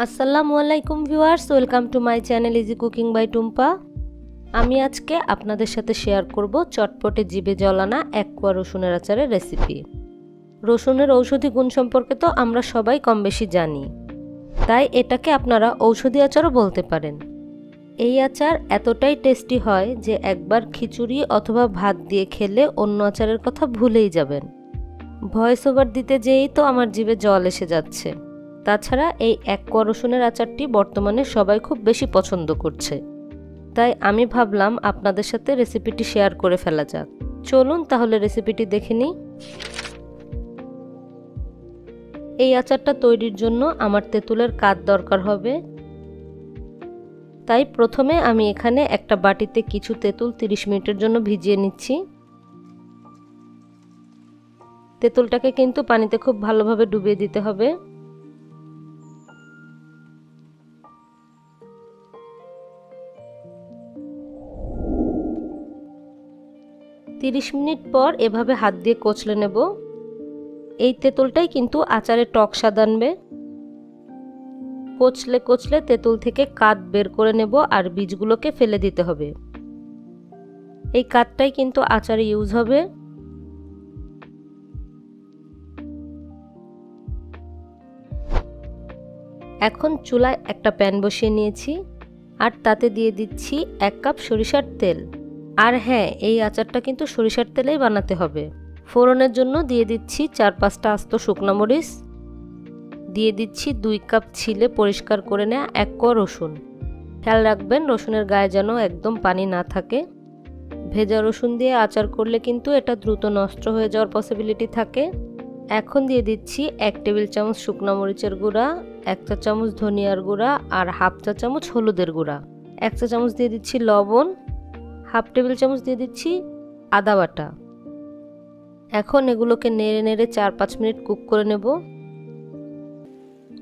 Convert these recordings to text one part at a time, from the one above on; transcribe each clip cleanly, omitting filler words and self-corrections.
আসসালামু আলাইকুম viewers, welcome to my channel easy cooking by Tumpa. আমি আজকে আপনাদের সাথে শেয়ার করব চটপটে জিভে জলানা এক কোয়া রসুনের আচারের রেসিপি। রসুনের ঔষধি গুণ সম্পর্কে তো আমরা সবাই কম বেশি জানি, তাই এটাকে আপনারা ঔষধি আচারও বলতে পারেন। এই আচার এতটাই টেস্টি হয় যে একবার খিচুড়ি অথবা ভাত দিয়ে খেলে অন্য আচারের কথা ভুলেই যাবেন। ভয়েস ওভার দিতে যেয়েই তো আমার জিভে জল এসে যাচ্ছে। তাছাড়া এই এক কোয়া রসুনের আচারটি বর্তমানে সবাই খুব বেশি পছন্দ করছে, তাই আমি ভাবলাম আপনাদের সাথে রেসিপিটি শেয়ার করে ফেলা যাক। চলুন তাহলে রেসিপিটি দেখে নিই। এই আচারটা তৈরির জন্য আমার তেঁতুলের কাঠ দরকার হবে, তাই প্রথমে আমি এখানে একটা বাটিতে কিছু তেঁতুল 30 মিনিটের জন্য ভিজিয়ে নিচ্ছি। তেঁতুলটাকে কিন্তু পানিতে খুব ভালোভাবে ডুবিয়ে দিতে হবে। তিরিশ মিনিট পর এভাবে হাত দিয়ে কচলে নেব। এই তেঁতুলটাই কিন্তু আচারে টক স্বাদ আনবে। কচলে কচলে তেঁতুল থেকে কাঠ বের করে নেব আর বীজগুলোকে ফেলে দিতে হবে। এই কাঠটাই কিন্তু আচারে ইউজ হবে। এখন চুলায় একটা প্যান বসিয়ে নিয়েছি আর তাতে দিয়ে দিচ্ছি 1 কাপ সরিষার তেল। আর হ্যাঁ, এই আচারটা কিন্তু সরিষার তেলেই বানাতে হবে। ফোড়নের জন্য দিয়ে দিচ্ছি 4-5টা আস্ত শুকনো মরিচ, দিয়ে দিচ্ছি 2 কাপ ছিলে পরিষ্কার করে নেওয়া 1 কোয়া রসুন। খেয়াল রাখবেন রসুনের গায়ে যেন একদম পানি না থাকে। ভেজা রসুন দিয়ে আচার করলে কিন্তু এটা দ্রুত নষ্ট হয়ে যাওয়ার পসিবিলিটি থাকে। এখন দিয়ে দিচ্ছি 1 টেবিল চামচ শুকনো মরিচের গুঁড়া, 1 চা চামচ ধনিয়ার গুঁড়া আর 1/2 চা চামচ হলুদের গুঁড়া, 1 চা চামচ দিয়ে দিচ্ছি লবণ, 1/2 টেবিল চামচ দিয়ে দিচ্ছি আদা বাটা। এখন এগুলোকে নেড়ে নেড়ে 4-5 মিনিট কুক করে নেব।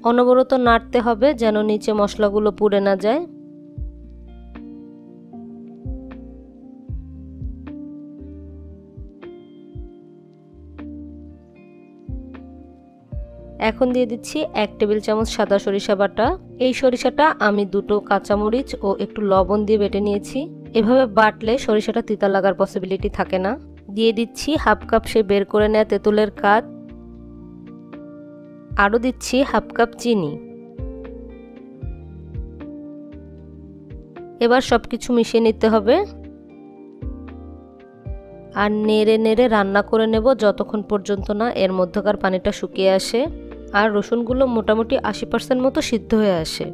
অনবরত নাড়তে হবে যেন নিচে মশলাগুলো পুড়ে না যায়। এখন দিয়ে দিচ্ছি 1 টেবিল চামচ সাদা সরিষা বাটা। এই সরিষাটা আমি 2টো কাঁচামরিচ ও একটু লবণ দিয়ে বেটে নিয়েছি। এভাবে বাটলে সরিষাটা তিতা লাগার পসিবিলিটি থাকে না। দিয়ে দিচ্ছি 1/2 কাপ সে বের করে নেওয়া তেঁতুলের কাঠ। আরও দিচ্ছি 1/2 কাপ চিনি। এবার সবকিছু মিশিয়ে নিতে হবে আর নেড়ে নেড়ে রান্না করে নেব যতক্ষণ পর্যন্ত না এর মধ্যকার পানিটা শুকিয়ে আসে আর রসুনগুলো মোটামুটি 80% মতো সিদ্ধ হয়ে আসে।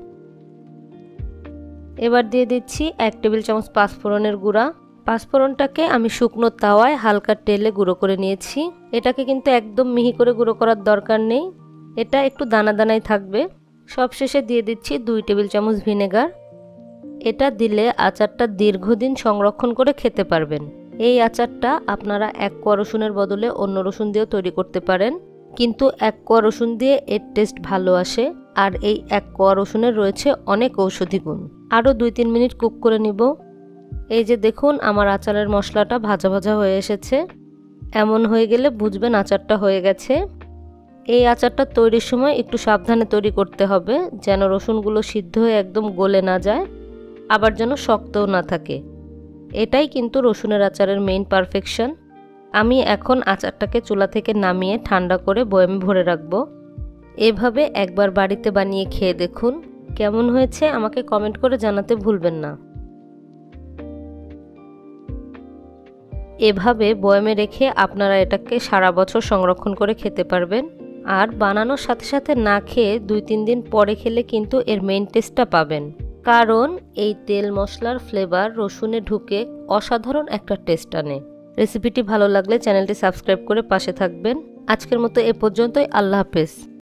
এবার দিয়ে দিচ্ছি 1 টেবিল চামচ পাঁচফোড়নের গুঁড়া। পাঁচফোড়নটাকে আমি শুকনো তাওয়ায় হালকা তেলে গুঁড়ো করে নিয়েছি। এটাকে কিন্তু একদম মিহি করে গুঁড়ো করার দরকার নেই, এটা একটু দানা দানাই থাকবে। সবশেষে দিয়ে দিচ্ছি 2 টেবিল চামচ ভিনেগার। এটা দিলে আচারটা দীর্ঘদিন সংরক্ষণ করে খেতে পারবেন। এই আচারটা আপনারা 1 কোয়া রসুনের বদলে অন্য রসুন দিয়েও তৈরি করতে পারেন, কিন্তু 1 কোয়া রসুন দিয়ে এর টেস্ট ভালো আসে আর এই 1 কোয়া রসুনের রয়েছে অনেক ঔষধি গুণ। আরও 2-3 মিনিট কুক করে নিব। এই যে দেখুন আমার আচারের মশলাটা ভাজা ভাজা হয়ে এসেছে। এমন হয়ে গেলে বুঝবেন আচারটা হয়ে গেছে। এই আচারটা তৈরির সময় একটু সাবধানে তৈরি করতে হবে যেন রসুনগুলো সিদ্ধ হয়ে একদম গলে না যায়, আবার যেন শক্তও না থাকে। এটাই কিন্তু রসুনের আচারের মেইন পারফেকশন। আমি এখন আচারটাকে চুলা থেকে নামিয়ে ঠান্ডা করে বয়ামে ভরে রাখবো। এভাবে একবার বাড়িতে বানিয়ে খেয়ে দেখুন, কেমন হয়েছে আমাকে কমেন্ট করে জানাতে ভুলবেন না। এভাবে বয়ামে রেখে আপনারা এটাকে সারা বছর সংরক্ষণ করে খেতে পারবেন। আর বানানোর সাথে সাথে না খেয়ে 2-3 দিন পরে খেলে কিন্তু এর মেইন টেস্টটা পাবেন, কারণ এই তেল মশলার ফ্লেভার রসুনে ঢুকে অসাধারণ একটা টেস্ট আনে। রেসিপিটি ভালো লাগলে চ্যানেলটি সাবস্ক্রাইব করে পাশে থাকবেন। আজকের মতো এ পর্যন্তই। আল্লাহ হাফেজ।